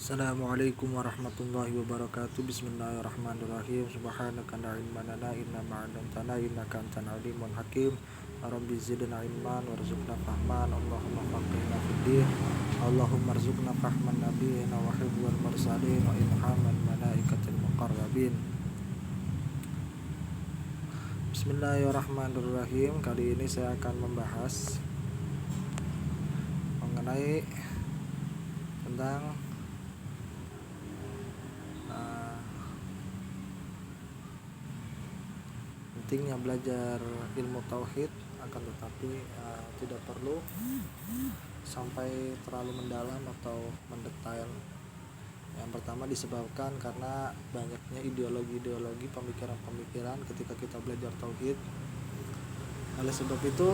Assalamualaikum warahmatullahi wabarakatuh. Bismillahirrahmanirrahim. Subhanaka la ilma lana illa ma 'allamtana innaka antal alimul hakim. Rabbi zidna ilman warzuqna fahman. Allahumma faqihna fid din. Allahumma arzuqna fahman nabiyina wa hifdzal mursalin wa ilhaman malaikatil muqarrabin. Bismillahirrahmanirrahim. Kali ini saya akan membahas mengenai tentang pentingnya belajar ilmu tauhid, akan tetapi tidak perlu sampai terlalu mendalam atau mendetail. Yang pertama disebabkan karena banyaknya ideologi-ideologi, pemikiran-pemikiran ketika kita belajar tauhid. Oleh sebab itu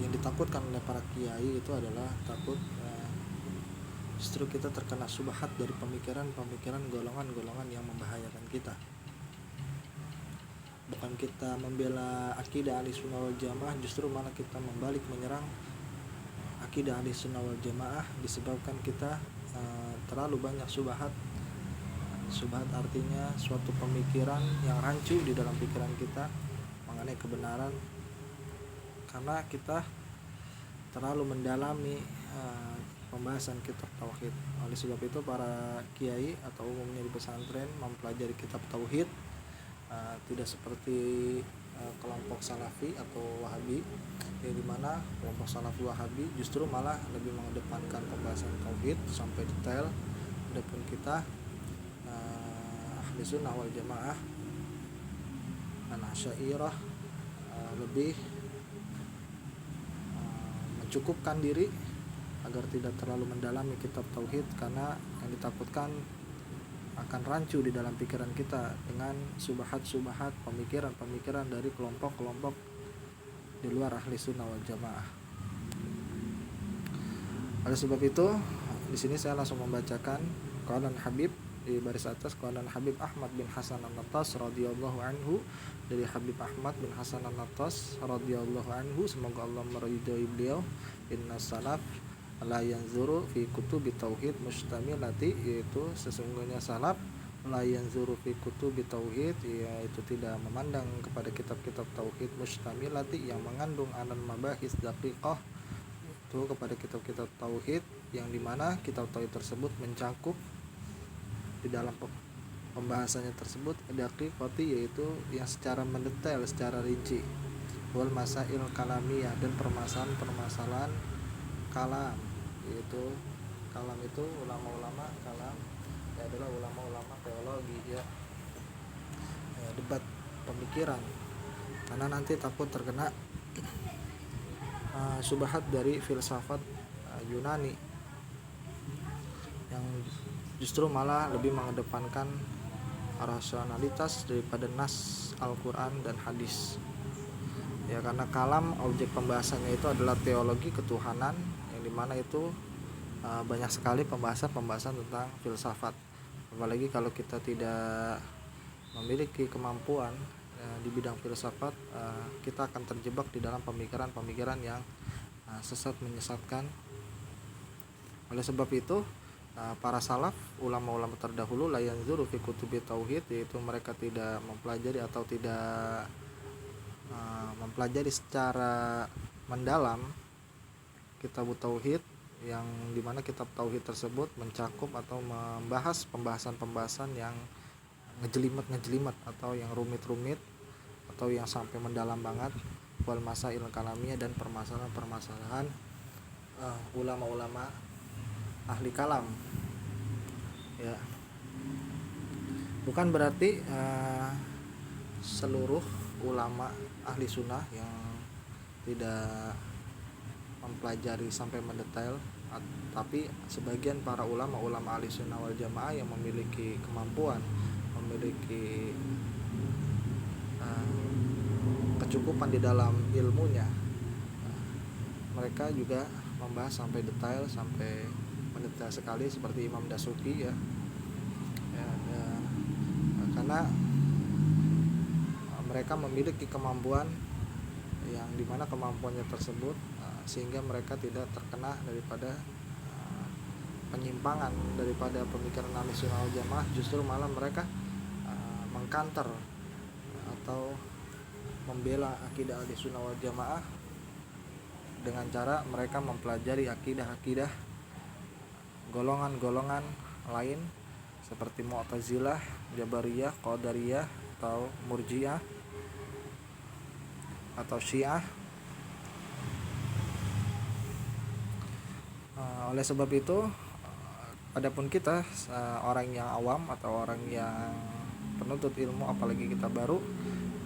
yang ditakutkan oleh para kiai itu adalah takut justru kita terkena subhat dari pemikiran-pemikiran golongan-golongan yang membahayakan kita. Bukan kita membela akidah ahli sunnah wal jamaah, justru malah kita membalik menyerang akidah ahli sunnah wal jamaah disebabkan kita terlalu banyak subhat. Subhat artinya suatu pemikiran yang rancu di dalam pikiran kita mengenai kebenaran, karena kita terlalu mendalami pembahasan kitab tauhid. Oleh sebab itu para kiai atau umumnya di pesantren mempelajari kitab tauhid tidak seperti kelompok salafi atau wahabi, yang dimana kelompok salafi wahabi justru malah lebih mengedepankan pembahasan tauhid sampai detail. Adapun kita ahli sunnah wal jamaah dan asy'ariyah lebih mencukupkan diri agar tidak terlalu mendalami kitab tauhid, karena yang ditakutkan akan rancu di dalam pikiran kita dengan subhat-subhat, pemikiran-pemikiran dari kelompok-kelompok di luar ahli sunnah wal jamaah. Oleh sebab itu, di sini saya langsung membacakan qalan Habib di baris atas, qalan Habib Ahmad bin Hasan An-Nattas radhiyallahu anhu, dari Habib Ahmad bin Hasan An-Nattas radhiyallahu anhu, semoga Allah meridhai beliau, inna salaf la yanzuru fi kutubi tauhid mustamilati, yaitu sesungguhnya salaf la yanzuru fi kutubi tauhid, yaitu tidak memandang kepada kitab-kitab tauhid mustamilati yang mengandung anan mabahis daqiqah, itu kepada kitab-kitab tauhid yang dimana kitab tauhid tersebut mencakup di dalam pembahasannya tersebut daqiqati, yaitu yang secara mendetail, secara rinci, wal masail kalamiyah, dan permasalahan-permasalahan kalam, yaitu kalam itu ulama-ulama kalam adalah ulama-ulama teologi debat pemikiran, karena nanti takut terkena subhat dari filsafat Yunani yang justru malah lebih mengedepankan rasionalitas daripada nas Al-Quran dan hadis. Ya, karena kalam objek pembahasannya itu adalah teologi ketuhanan, yang dimana itu banyak sekali pembahasan tentang filsafat. Apalagi kalau kita tidak memiliki kemampuan di bidang filsafat, kita akan terjebak di dalam pemikiran-pemikiran yang sesat, menyesatkan. Oleh sebab itu para salaf, ulama-ulama terdahulu, la yanzuru fi kutubi tauhid, yaitu mereka tidak mempelajari atau tidak mempelajari secara mendalam kitab tauhid, yang dimana kitab tauhid tersebut mencakup atau membahas pembahasan-pembahasan yang ngejelimet atau yang rumit-rumit atau yang sampai mendalam banget, wal masail kalamiyah, dan permasalahan-permasalahan ulama-ulama ahli kalam. Ya, bukan berarti seluruh ulama ahli sunnah yang tidak mempelajari sampai mendetail, tapi sebagian para ulama-ulama ahli sunnah wal jamaah yang memiliki kemampuan, memiliki kecukupan di dalam ilmunya, mereka juga membahas sampai detail, sampai mendetail sekali, seperti Imam Dasuki karena mereka memiliki kemampuan yang dimana kemampuannya tersebut sehingga mereka tidak terkena daripada penyimpangan daripada pemikiran Ahlussunnah wal Jamaah, justru malah mereka mengkanter atau membela akidah Ahlussunnah wal Jamaah dengan cara mereka mempelajari akidah-akidah golongan-golongan lain seperti Mu'tazilah, Jabariyah, Qadariyah atau Murji'ah atau Syiah. Oleh sebab itu, adapun kita orang yang awam atau orang yang penuntut ilmu, apalagi kita baru,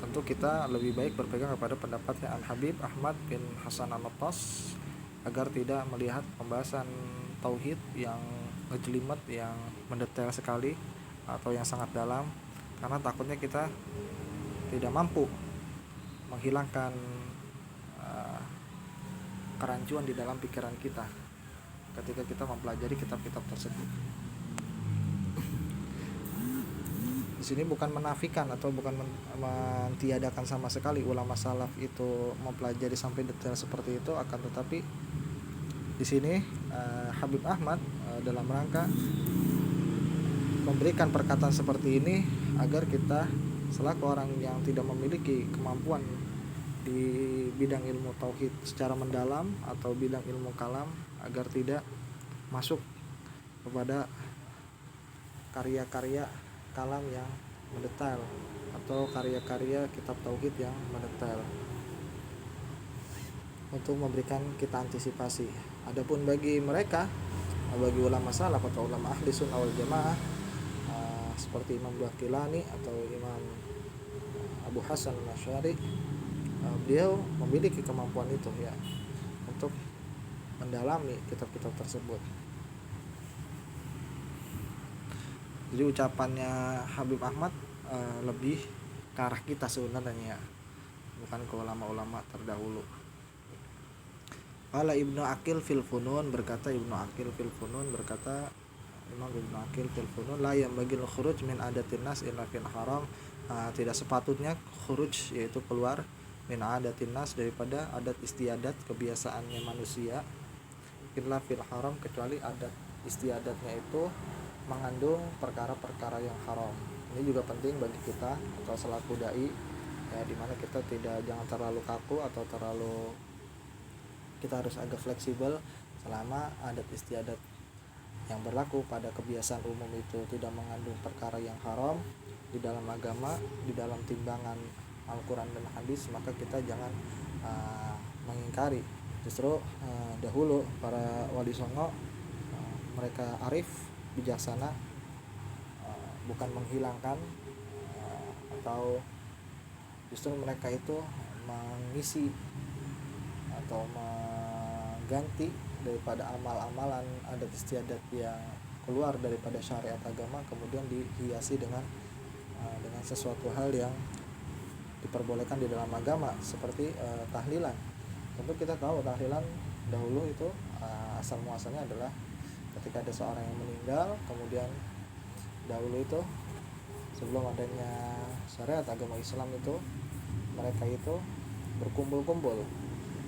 tentu kita lebih baik berpegang kepada pendapatnya Al-Habib Ahmad bin Hasan An-Nattas agar tidak melihat pembahasan tauhid yang ngejelimet, yang mendetail sekali atau yang sangat dalam, karena takutnya kita tidak mampu menghilangkan kerancuan di dalam pikiran kita ketika kita mempelajari kitab-kitab tersebut. Di sini bukan menafikan atau bukan mentiadakan sama sekali ulama salaf itu mempelajari sampai detail seperti itu, akan tetapi di sini Habib Ahmad dalam rangka memberikan perkataan seperti ini agar kita selaku orang yang tidak memiliki kemampuan di bidang ilmu tauhid secara mendalam atau bidang ilmu kalam, agar tidak masuk kepada karya-karya kalam yang mendetail atau karya-karya kitab tauhid yang mendetail, untuk memberikan kita antisipasi. Adapun bagi mereka, bagi ulama salaf atau ulama ahli sunnah wal jamaah seperti Imam Baqilani atau Imam Abu Hasan Al-Asy'ari, beliau memiliki kemampuan itu ya untuk mendalami kitab-kitab tersebut. Jadi ucapannya Habib Ahmad lebih ke arah kita sebenarnya, bukan ke ulama-ulama terdahulu. Qala Ibnu Aqil fil Funun, berkata Ibnu Aqil fil Funun, berkata Imam Ibnu Aqil fil Funun, la yambagil khuruj min adatin nas illa fil haram, tidak sepatutnya khuruj, yaitu keluar, min adatin nas, daripada adat istiadat kebiasaannya manusia, illa fil haram, kecuali adat istiadatnya itu mengandung perkara-perkara yang haram. Ini juga penting bagi kita atau selaku dai ya, dimana kita jangan terlalu kaku atau kita harus agak fleksibel selama adat istiadat yang berlaku pada kebiasaan umum itu tidak mengandung perkara yang haram di dalam agama, di dalam timbangan Al-Quran dan hadis, maka kita jangan mengingkari. Justru dahulu para wali songo mereka arif, bijaksana, bukan menghilangkan atau justru mereka itu mengisi atau mengganti daripada amal-amalan adat istiadat yang keluar daripada syariat agama, kemudian dihiasi dengan sesuatu hal yang diperbolehkan di dalam agama, seperti tahlilan. Tentu kita tahu tahlilan dahulu itu asal muasalnya adalah ketika ada seorang yang meninggal, kemudian dahulu itu sebelum adanya syariat agama Islam itu mereka itu berkumpul-kumpul,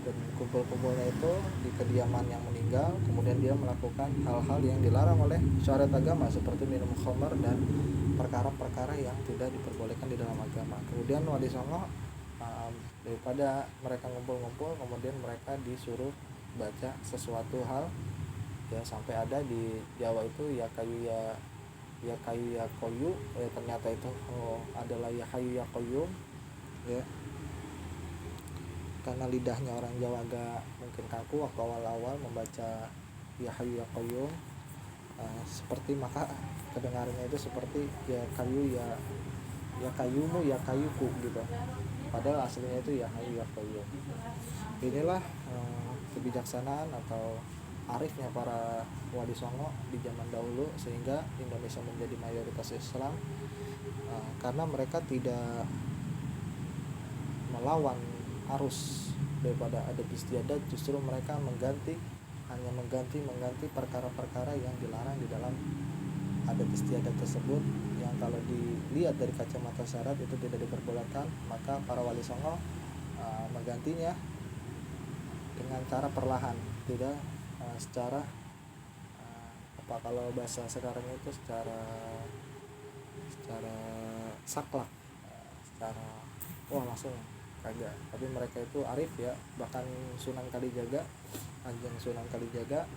dan kumpul-kumpulnya itu di kediaman yang meninggal, kemudian dia melakukan hal-hal yang dilarang oleh syariat agama seperti minum khamar dan perkara-perkara yang tidak diperbolehkan di dalam agama. Kemudian wali songo daripada mereka ngumpul-ngumpul, kemudian mereka disuruh baca sesuatu hal ya, sampai ada di Jawa itu ya kayu ya koyu ya, ternyata itu adalah ya hayu ya koyum ya, karena lidahnya orang Jawa agak mungkin kaku waktu awal-awal membaca ya hayu ya koyum, seperti maka kedengarannya itu seperti ya kayu ya kayumu ya kayuku gitu, padahal aslinya itu ya hayu ya koyum. Inilah kebijaksanaan atau arifnya para wali songo di zaman dahulu, sehingga Indonesia menjadi mayoritas Islam, karena mereka tidak melawan arus daripada adat istiadat, justru mereka mengganti perkara-perkara yang dilarang di dalam adat istiadat tersebut, yang kalau dilihat dari kacamata syarat itu tidak diperbolehkan. Maka para wali songo menggantinya dengan cara perlahan, tidak secara apa kalau bahasa sekarang itu secara secara saklek, secara wah langsung kagak, tapi mereka itu arif ya. Bahkan Sunan Kalijaga, Kanjeng Sunan Kalijaga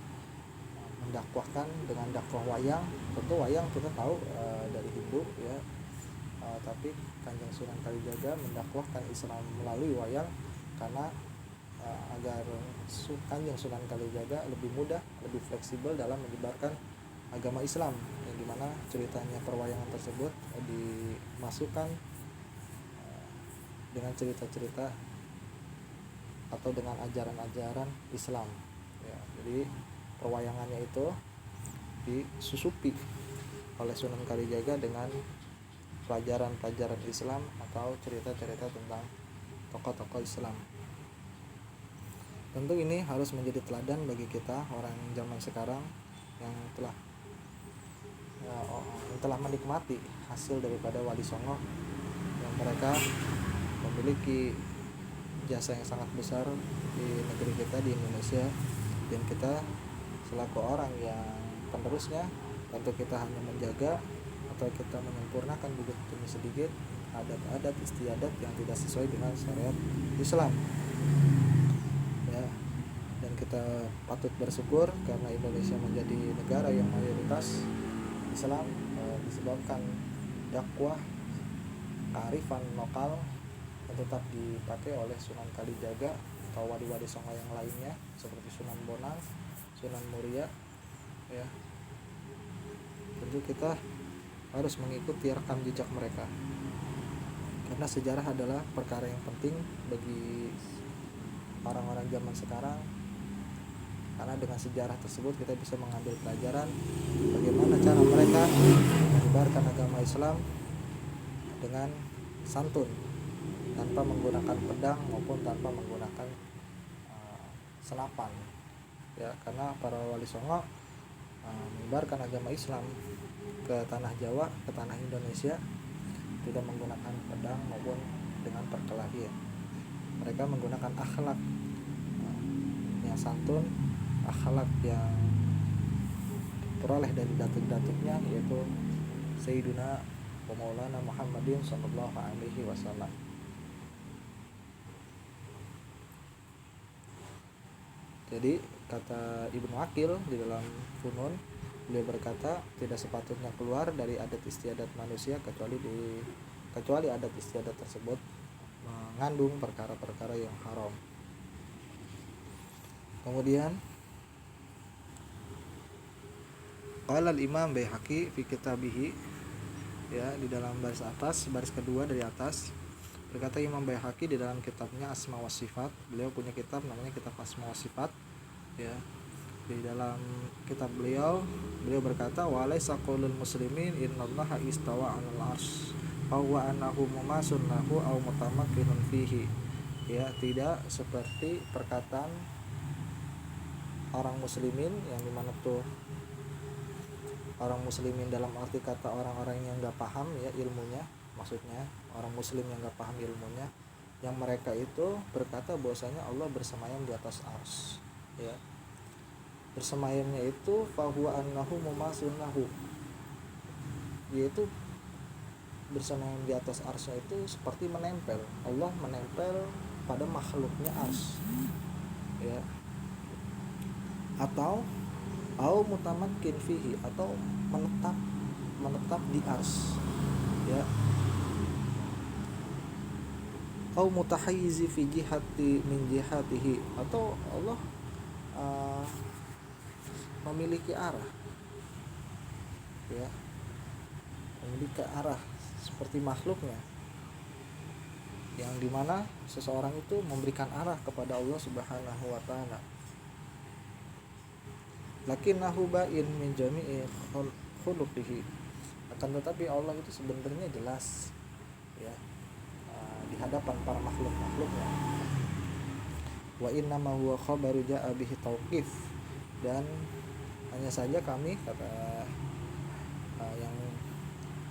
mendakwahkan dengan dakwah wayang. Tentu wayang kita tahu dari Hindu ya, tapi Kanjeng Sunan Kalijaga mendakwahkan Islam melalui wayang karena agar Kanjeng Sunan Kalijaga lebih mudah, lebih fleksibel dalam menyebarkan agama Islam, yang dimana ceritanya perwayangan tersebut dimasukkan dengan cerita-cerita atau dengan ajaran-ajaran Islam ya. Jadi perwayangannya itu disusupi oleh Sunan Kalijaga dengan pelajaran-pelajaran Islam atau cerita-cerita tentang tokoh-tokoh Islam. Tentu ini harus menjadi teladan bagi kita orang zaman sekarang yang telah menikmati hasil daripada Wali Songo, yang mereka memiliki jasa yang sangat besar di negeri kita, di Indonesia. Dan kita selaku orang yang penerusnya, tentu kita hanya menjaga atau kita menyempurnakan demi sedikit adat-adat istiadat yang tidak sesuai dengan syariat Islam ya. Dan kita patut bersyukur karena Indonesia menjadi negara yang mayoritas Islam, disebabkan dakwah kearifan lokal yang tetap dipakai oleh Sunan Kalijaga atau wali-wali songo yang lainnya seperti Sunan Bonang, Sunan Muria ya. Tentu kita harus mengikuti rekam jejak mereka, karena sejarah adalah perkara yang penting bagi orang-orang zaman sekarang, karena dengan sejarah tersebut kita bisa mengambil pelajaran bagaimana cara mereka menyebarkan agama Islam dengan santun, tanpa menggunakan pedang maupun tanpa menggunakan senapan ya. Karena para wali songo menyebarkan agama Islam ke tanah Jawa, ke tanah Indonesia, tidak menggunakan pedang maupun dengan perkelahian. Mereka menggunakan akhlak yang santun, akhlak yang diperoleh dari datuk-datuknya, yaitu Sayyiduna wa Maulana Muhammadin sallallahu alaihi wasallam. Jadi kata Ibnu Aqil di dalam Funun, beliau berkata, tidak sepatutnya keluar dari adat istiadat manusia kecuali adat istiadat tersebut mengandung perkara-perkara yang haram. Kemudian qala al-Imam Baihaqi fi kitabihi ya, di dalam baris atas, baris kedua dari atas, berkata Imam Baihaqi di dalam kitabnya Asma wa Sifat. Beliau punya kitab namanya kitab Asma wa Sifat ya. Di dalam kitab beliau berkata, wa laisa qaulul muslimin innallaha istawa 'alal 'arsy aw wa annahu mumasun lahu aw mutamakkinun fihi ya. Tidak seperti perkataan orang muslimin, yang dimana tuh orang muslimin dalam arti kata orang-orang yang gak paham ya ilmunya, maksudnya orang muslim yang gak paham ilmunya, yang mereka itu berkata bahwasanya Allah bersemayam di atas arsy ya. Bersemayamnya itu fahuwa annahu mumasun lahu, yaitu bersemayam di atas arsy itu seperti menempel, Allah menempel pada makhluknya arsy ya. Atau mutamakkin fihi, atau menetap di arsy ya. Atau mutahayyizi fi jihati min jihatihi, atau Allah memiliki arah ya, memiliki arah seperti makhluknya, yang dimana seseorang itu memberikan arah kepada Allah Subhanahu wa ta'ala. Lakinnahu ba'in min jami'i khuluqihi, akan tetapi Allah itu sebenarnya jelas ya di hadapan para makhluk-makhluknya. Wa innama huwa khabaru ja'a bihi tauqif, dan hanya saja kami, kata yang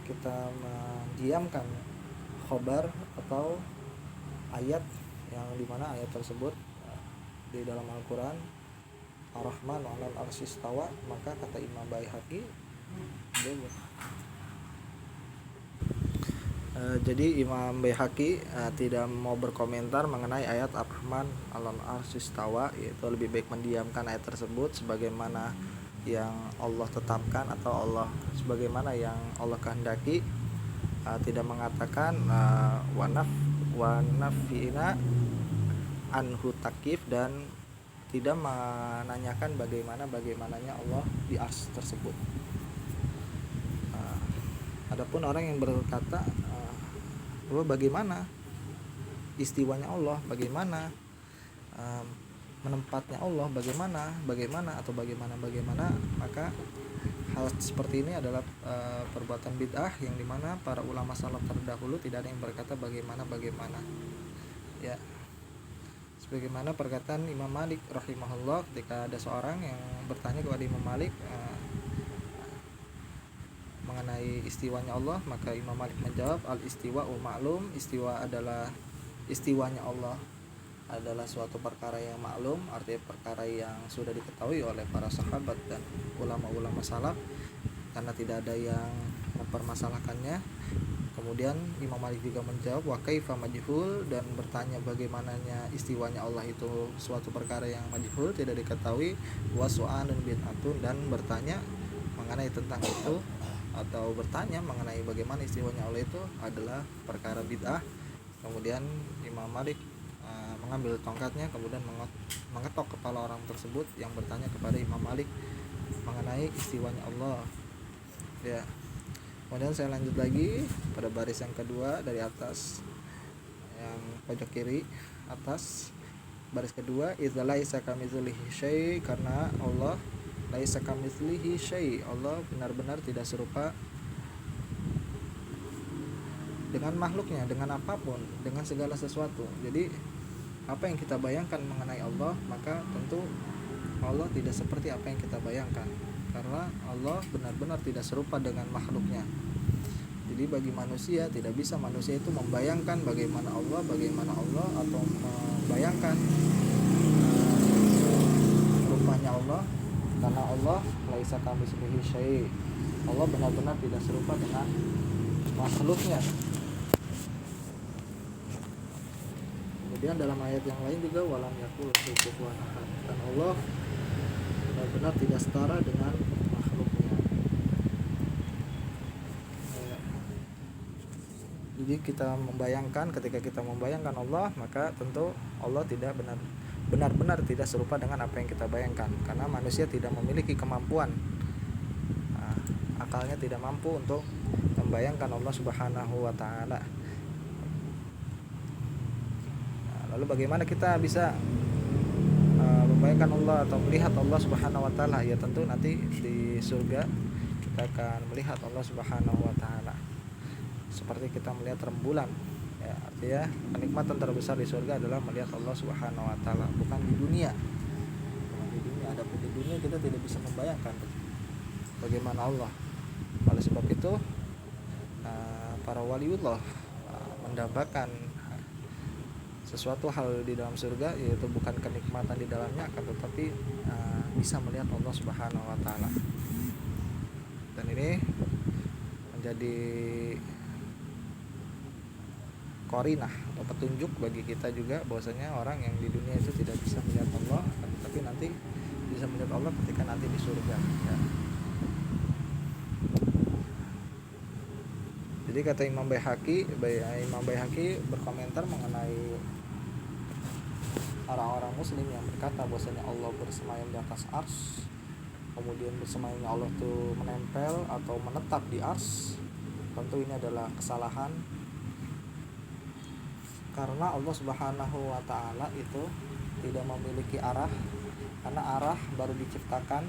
kita mendiamkan khobar atau ayat, yang dimana ayat tersebut di dalam Al-Quran Ar-Rahman 'alal arsy istawa, maka kata Imam Baihaqi boleh. Jadi Imam Baihaqi tidak mau berkomentar mengenai ayat Ar-Rahman 'alal arsy istawa, yaitu lebih baik mendiamkan ayat tersebut sebagaimana yang Allah tetapkan atau Allah sebagaimana yang Allah kehendaki, tidak mengatakan wa nafina anhu takif, dan tidak menanyakan bagaimananya Allah di ars tersebut. Adapun orang yang berkata bagaimana istiwanya Allah, bagaimana menempatnya Allah, bagaimana atau bagaimana, maka hal seperti ini adalah perbuatan bid'ah yang dimana para ulama salaf terdahulu tidak ada yang berkata bagaimana ya. Sebagaimana perkataan Imam Malik rahimahullah, ketika ada seorang yang bertanya kepada Imam Malik mengenai istiwanya Allah, maka Imam Malik menjawab, al-istiwa ma'lum, istiwanya Allah adalah suatu perkara yang maklum, artinya perkara yang sudah diketahui oleh para sahabat dan ulama-ulama salaf, karena tidak ada yang mempermasalahkannya. Kemudian Imam Malik juga menjawab wa kaifa majhul, dan bertanya bagaimananya istiwanya Allah itu suatu perkara yang majhul, tidak diketahui, wa su'anun bid'atun, dan bertanya mengenai tentang itu atau bertanya mengenai bagaimana istiwanya Allah itu adalah perkara bid'ah. Kemudian Imam Malik mengambil tongkatnya, kemudian mengetok kepala orang tersebut yang bertanya kepada Imam Malik mengenai istiwanya Allah ya. Kemudian saya lanjut lagi pada baris yang kedua dari atas, yang pojok kiri atas, baris kedua, idza laisa kamitslihi syai', karena Allah laisa kamitslihi syai', Allah benar-benar tidak serupa dengan makhluknya, dengan apapun, dengan segala sesuatu. Jadi apa yang kita bayangkan mengenai Allah, maka tentu Allah tidak seperti apa yang kita bayangkan, karena Allah benar-benar tidak serupa dengan makhluknya. Jadi bagi manusia, tidak bisa manusia itu membayangkan bagaimana Allah atau membayangkan rupanya Allah, karena Allah laisa kamitslihi syai', Allah benar-benar tidak serupa dengan makhluknya. Kemudian dalam ayat yang lain juga walam yakul kufuwan ahad, dan Allah benar-benar tidak setara dengan makhluknya. Jadi ketika kita membayangkan Allah, maka tentu Allah tidak benar-benar tidak serupa dengan apa yang kita bayangkan, karena manusia tidak memiliki kemampuan, akalnya tidak mampu untuk membayangkan Allah Subhanahu wa taala. Lalu bagaimana kita bisa membayangkan Allah atau melihat Allah Subhanahu wa taala? Ya tentu nanti di surga kita akan melihat Allah Subhanahu wa taala seperti kita melihat rembulan. Ya, artinya kenikmatan terbesar di surga adalah melihat Allah Subhanahu wa taala, bukan di dunia. Adapun di dunia kita tidak bisa membayangkan bagaimana Allah. Oleh sebab itu para waliullah mendapatkan sesuatu hal di dalam surga, yaitu bukan kenikmatan di dalamnya, akan tetapi bisa melihat Allah Subhanahu wa taala. Dan ini menjadi qarinah atau petunjuk bagi kita juga bahwasanya orang yang di dunia itu tidak bisa melihat Allah, tapi nanti bisa melihat Allah ketika nanti di surga ya. Jadi kata Imam Baihaqi berkomentar mengenai orang-orang muslim yang berkata bahwasanya Allah bersemayam di atas ars, kemudian bersemayamnya Allah itu menempel atau menetap di ars. Tentu ini adalah kesalahan, karena Allah Subhanahu wa taala itu tidak memiliki arah, karena arah baru diciptakan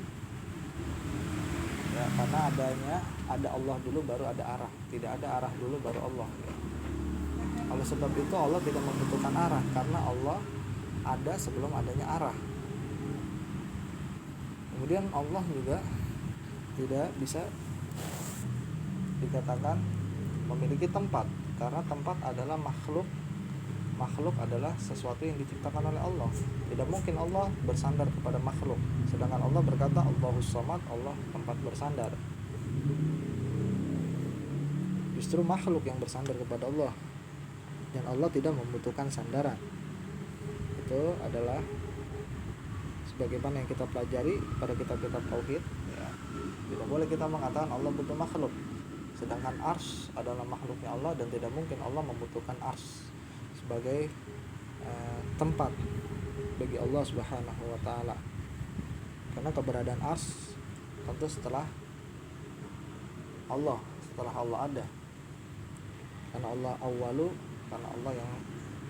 ya, karena ada Allah dulu baru ada arah, tidak ada arah dulu baru Allah ya. Oleh sebab itu Allah tidak membutuhkan arah, karena Allah ada sebelum adanya arah. Kemudian Allah juga tidak bisa dikatakan memiliki tempat, karena tempat adalah makhluk makhluk adalah sesuatu yang diciptakan oleh Allah. Tidak mungkin Allah bersandar kepada makhluk. Sedangkan Allah berkata Allahus Samad, Allah tempat bersandar. Justru makhluk yang bersandar kepada Allah, dan Allah tidak membutuhkan sandaran. Itu adalah sebagaimana yang kita pelajari pada kitab-kitab tauhid, ya. Tidak boleh kita mengatakan Allah butuh makhluk. Sedangkan ars adalah makhluknya Allah, dan tidak mungkin Allah membutuhkan ars sebagai tempat bagi Allah Subhanahu wa taala. Karena keberadaan ars tentu setelah Allah ada. Karena Allah awwalu, karena Allah yang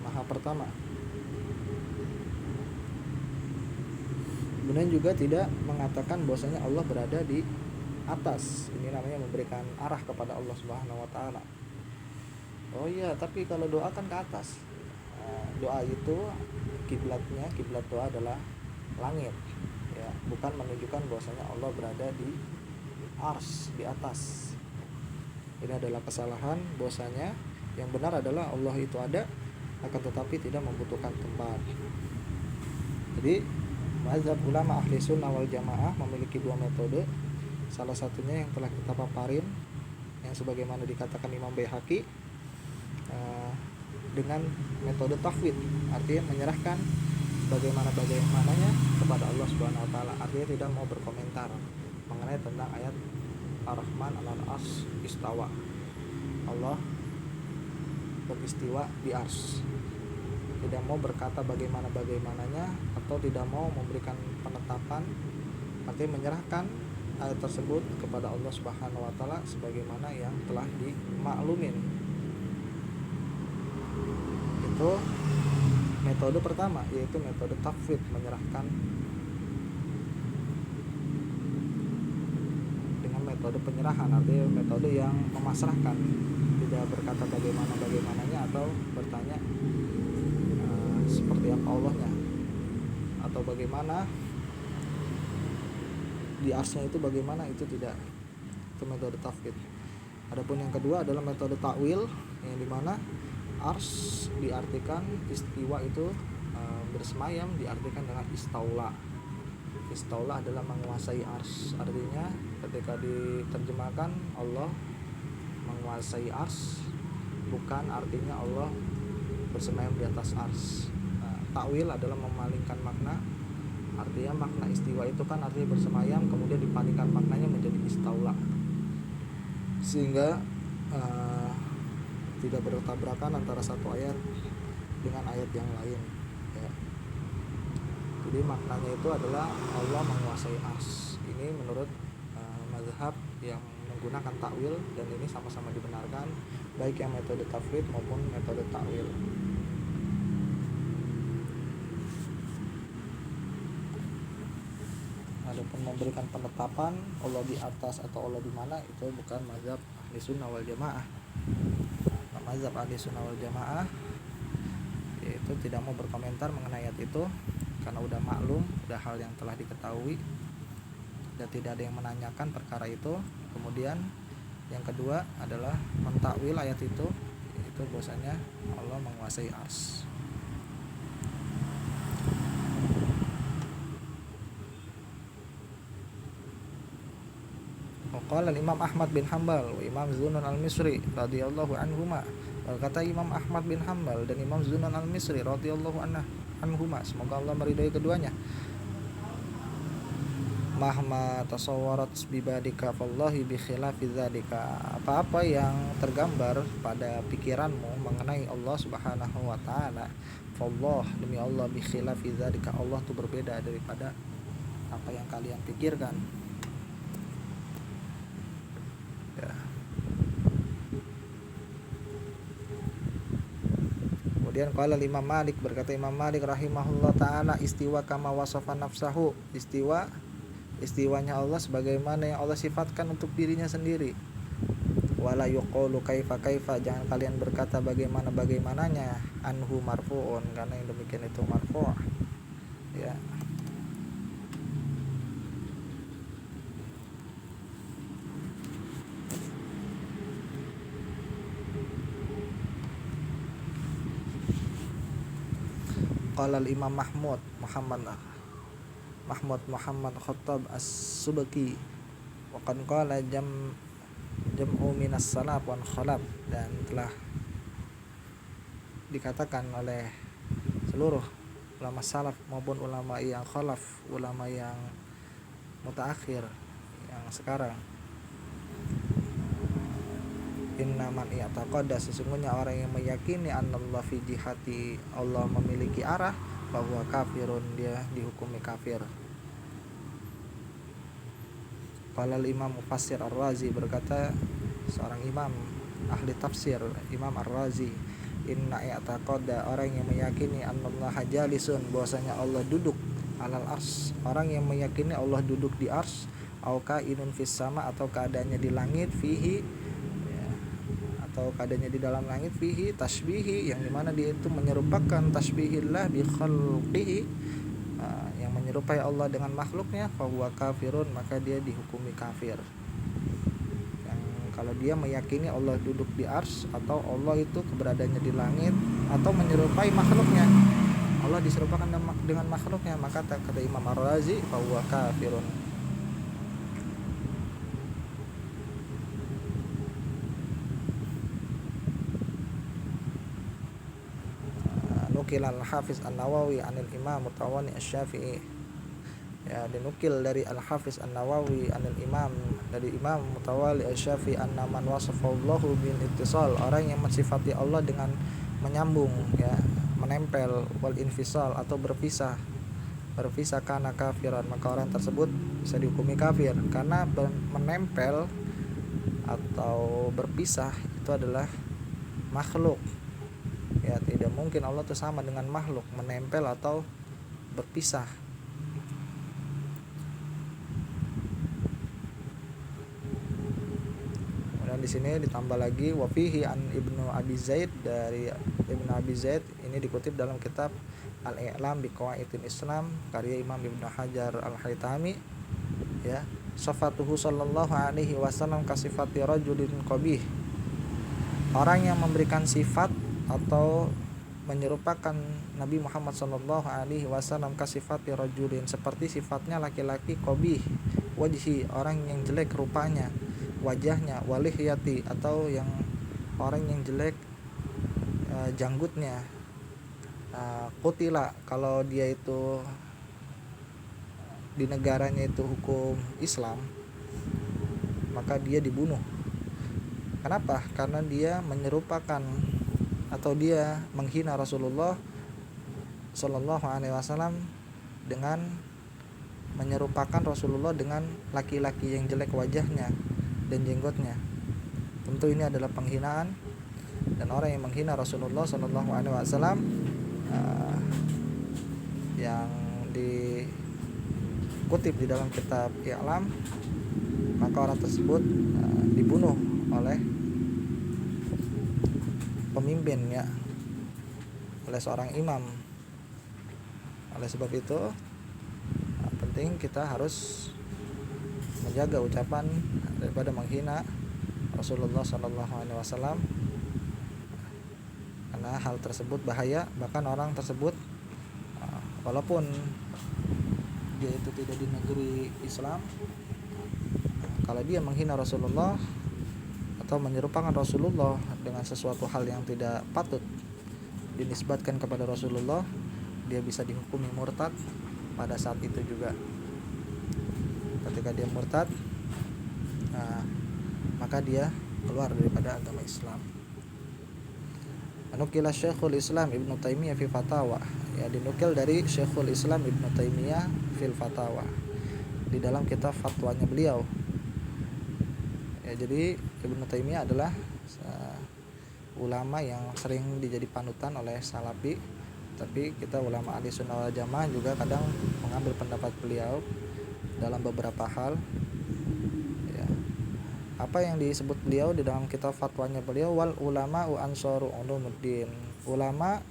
maha pertama. Kemudian juga tidak mengatakan bahwasanya Allah berada di atas. Ini namanya memberikan arah kepada Allah Subhanahu wa taala. Oh iya, tapi kalau doa kan ke atas. Doa itu kiblat doa adalah langit, ya, bukan menunjukkan bahwasanya Allah berada di ars, di atas. Ini adalah kesalahan, bahwasanya yang benar adalah Allah itu ada, akan tetapi tidak membutuhkan tempat. Jadi mazhab ulama ahli sunnah wal jamaah memiliki dua metode. Salah satunya yang telah kita paparin, yang sebagaimana dikatakan Imam Baihaqi, dengan metode tafwid, artinya menyerahkan bagaimananya kepada Allah Subhanahu wa taala. Artinya tidak mau berkomentar mengenai tentang ayat Ar-Rahman 'alal arsy istawa. Allah beristiwa di ars. Tidak mau berkata bagaimananya, atau tidak mau memberikan penetapan, artinya menyerahkan ayat tersebut kepada Allah Subhanahu wa taala sebagaimana yang telah dimaklumin. Itu metode pertama, yaitu metode tafwid, menyerahkan dengan metode penyerahan, artinya metode yang memasrahkan, tidak berkata bagaimananya atau bertanya seperti apa Allahnya, atau bagaimana di arsnya itu bagaimana, itu tidak. Itu metode tafwid. Adapun yang kedua adalah metode takwil, yang dimana ars diartikan istiwa itu bersemayam, diartikan dengan istaula. Istaula adalah menguasai ars. Artinya ketika diterjemahkan Allah menguasai ars, bukan artinya Allah bersemayam di atas ars. Takwil adalah memalingkan makna. Artinya makna istiwa itu kan artinya bersemayam, kemudian dipalingkan maknanya menjadi istaula, sehingga tidak bertabrakan antara satu ayat dengan ayat yang lain, ya. Jadi maknanya itu adalah Allah menguasai ars. Ini menurut mazhab yang menggunakan takwil, dan ini sama-sama dibenarkan, baik yang metode tafwid maupun metode takwil. Adapun memberikan penetapan Allah di atas atau Allah di mana, itu bukan mazhab ahli sunnah wal jamaah. Mazhab ahli sunnah wal jamaah yaitu tidak mau berkomentar mengenai ayat itu, karena udah maklum, udah hal yang telah diketahui, dan tidak ada yang menanyakan perkara itu. Kemudian yang kedua adalah mentakwil ayat itu bahwasanya Allah menguasai ars. Qala Imam Ahmad bin Hanbal wa Imam Zunnun al-Misri radhiyallahu anhuma. Berkata Imam Ahmad bin Hanbal dan Imam Zunnun al-Misri radhiyallahu anhuma, semoga Allah meridai keduanya, mahma tasawwarat bibadika fallahi bi khilafi dzalika. Apa-apa yang tergambar pada pikiranmu mengenai Allah Subhanahu wa taala, fallah, demi Allah, bi khilafi dzalika, Allah itu berbeda daripada apa yang kalian pikirkan. Ya. Kemudian qala Imam Malik, berkata Imam Malik rahimahullah taala, istiwa kama wasafa nafsahu, istiwanya Allah sebagaimana yang Allah sifatkan untuk dirinya sendiri. Wala yuqalu kaifa, jangan kalian berkata bagaimananya, anhu marfu'un, karena yang demikian itu marfu', ya. Qala al-Imam Muhammad Khattab As-Subki wa qad qala jam'u minas salaf wan khalaf, dan telah dikatakan oleh seluruh ulama salaf maupun ulama yang khalaf, ulama yang mutaakhir yang sekarang, inna man i'taqada, sesungguhnya orang yang meyakini annallahu fi jihati, Allah memiliki arah, bahwa kafirun, dia dihukumi kafir. Qala al-Imam Mufassir Ar-Razi, berkata seorang imam ahli tafsir, Imam Ar-Razi, inna i'taqada, orang yang meyakini annallaha jalisun, bahwasanya Allah duduk alal ars, orang yang meyakini Allah duduk di ars, au kainun fis sama, atau keadaannya di langit, fihi ya, atau keadaannya di dalam langit, fihi tasbihi, yang dimana dia itu menyerupakan tasbihillah bi khalqihi, yang menyerupai Allah dengan makhluknya, fa huwa kafirun, maka dia dihukumi kafir. Kalau dia meyakini Allah duduk di ars, atau Allah itu keberadaannya di langit, atau menyerupai makhluknya, Allah diserupakan dengan makhluknya, maka kata Imam Ar-Razi, fahuwa kafirun. Nukil al-Hafiz An-Nawawi anil Imam Mutawani Asy-Syafi'i, ya, dinukil dari Al-Hafiz An-Nawawi anil Imam, dari Imam Mutawali Asy-Syafi'i, anna man wasafallahu bil ittisal, orang yang mensifati Allah dengan menyambung, ya, menempel, wal infisal, atau berpisah karena kafiran, maka orang tersebut bisa dihukumi kafir, karena menempel atau berpisah itu adalah makhluk, ya, tidak mungkin Allah itu sama dengan makhluk, menempel atau berpisah. Di sini ditambah lagi wafihi an Ibnu Abi Zaid, dari Ibnu Abi Zaid, ini dikutip dalam kitab Al-I'lam bi Qawaidil Islam karya Imam Ibnu Hajar Al-Haytami, ya, sifatuhu sallallahu alaihi wasallam kasifati rajulin qabih, orang yang memberikan sifat atau menyerupakan Nabi Muhammad sallallahu alaihi wasallam kasifati rajulin, seperti sifatnya laki-laki, qabih wajhi, orang yang jelek rupanya, wajahnya, walihyati, atau yang orang yang jelek janggutnya, qutila, kalau dia itu di negaranya itu hukum Islam, maka dia dibunuh. Kenapa? Karena dia menyerupakan atau dia menghina Rasulullah sallallahu alaihi wasallam dengan menyerupakan Rasulullah dengan laki-laki yang jelek wajahnya dan jenggotnya. Tentu ini adalah penghinaan, dan orang yang menghina Rasulullah sallallahu alaihi wasallam yang dikutip di dalam kitab I'lam, maka orang tersebut dibunuh oleh pemimpin, ya, oleh seorang imam. Oleh sebab itu penting kita harus menjaga ucapan daripada menghina Rasulullah sallallahu alaihi wasallam, karena hal tersebut bahaya. Bahkan orang tersebut walaupun dia itu tidak di negeri Islam, kalau dia menghina Rasulullah atau menyerupakan Rasulullah dengan sesuatu hal yang tidak patut dinisbatkan kepada Rasulullah, dia bisa dihukumi murtad pada saat itu juga. Ketika dia murtad, maka dia keluar daripada agama Islam. Nukil Syekhul Islam Ibnu Taimiyah fi Fatawa, ya, dinukil dari Syekhul Islam Ibnu Taimiyah fil Fatawa, di dalam kitab fatwanya beliau. Ya, jadi Ibnu Taimiyah adalah ulama yang sering dijadi panutan oleh Salafi, tapi kita ulama ahli sunnah wal jamaah juga kadang mengambil pendapat beliau dalam beberapa hal, ya. Apa yang disebut beliau di dalam kitab fatwanya beliau, wal ulama wa ansaru ulumuddin, ulama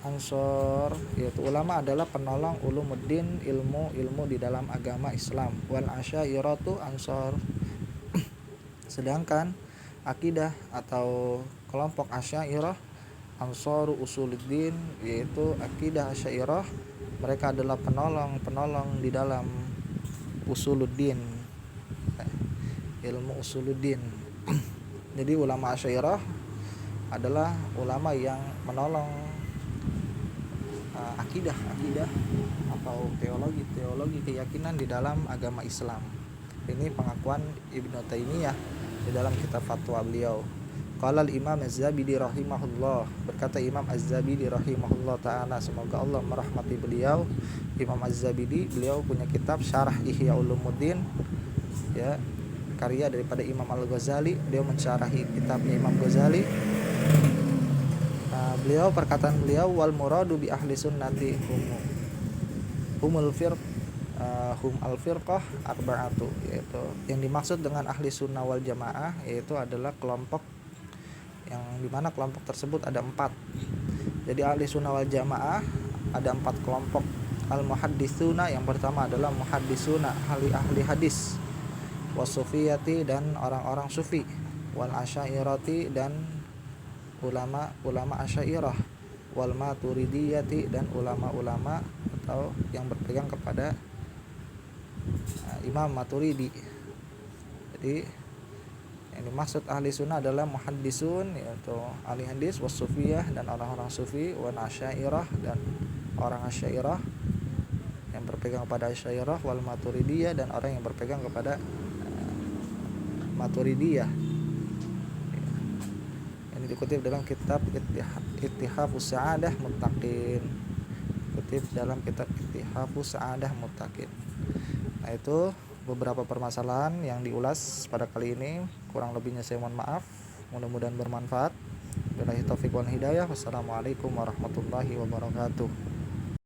ansor, yaitu ulama adalah penolong ulumuddin, ilmu di dalam agama Islam, wal asyairatu ansor, sedangkan akidah atau kelompok asyairah Ansaru Usuluddin, yaitu akidah Asy'ariyah. Mereka adalah penolong di dalam Usuluddin, ilmu Usuluddin. Jadi ulama Asy'ariyah adalah ulama yang menolong akidah atau teologi keyakinan di dalam agama Islam. Ini pengakuan Ibnu Taimiyah di dalam kitab fatwa beliau. Qala al-Imam Az-Zabidi rahimahullah, berkata Imam Az-Zabidi rahimahullah taala, semoga Allah merahmati beliau. Imam Az-Zabidi, beliau punya kitab Syarah Ihya Ulumuddin, ya, karya daripada Imam Al-Ghazali. Beliau mensyarahi kitabnya Imam Ghazali. Beliau, perkataan beliau, wal muradu bi ahli sunnati humul firq hum al firqah arba'atu, yaitu yang dimaksud dengan ahli sunnah wal jamaah yaitu adalah kelompok yang dimana kelompok tersebut ada 4. Jadi ahli sunnah wal jamaah ada 4 kelompok. Al muhadditsuna, yang pertama adalah muhadditsuna, ahli hadis, wasufiyati, dan orang-orang sufi, wal asy'ariyati, dan ulama Asy'ariyah, wal maturidiyati, dan ulama-ulama atau yang berpegang kepada Imam Maturidi. Jadi yang dimaksud ahli sunnah adalah muhaddisun, yaitu ahli hadis, wasufiyah, dan orang-orang sufi, wal asy'ariyah, dan orang Asy'ariyah yang berpegang kepada Asy'ariyah, wal maturidiyah, dan orang yang berpegang kepada Maturidiyah. Ini dikutip dalam kitab Ittihafus Sa'adah Muttaqin. Kutip dalam kitab Ittihafus Sa'adah Muttaqin. Nah, itu beberapa permasalahan yang diulas pada kali ini. Kurang lebihnya saya mohon maaf. Mudah-mudahan bermanfaat. Billahi taufiq wal hidayah. Wassalamualaikum warahmatullahi wabarakatuh.